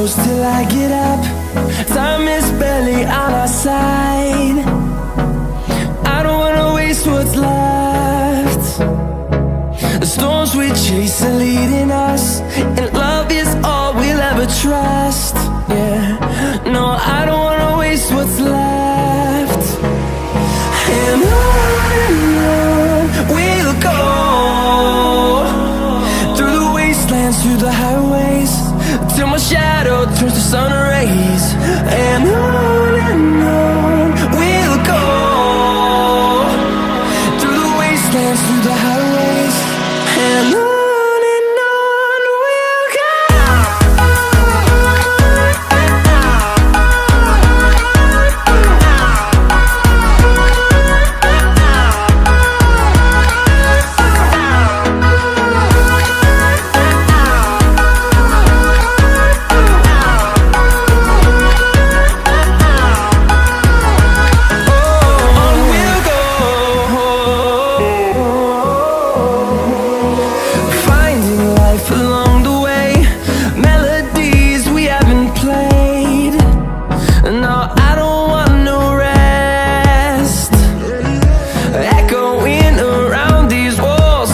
close till I get up. Time is barely on our side. I don't wanna waste what's left. The storms we chase are leading us, and love is all we'll ever trust. Yeah, no, I don't wanna waste what's left. And on we'll go, through the wastelands, through the highways, till my shadow turns to sun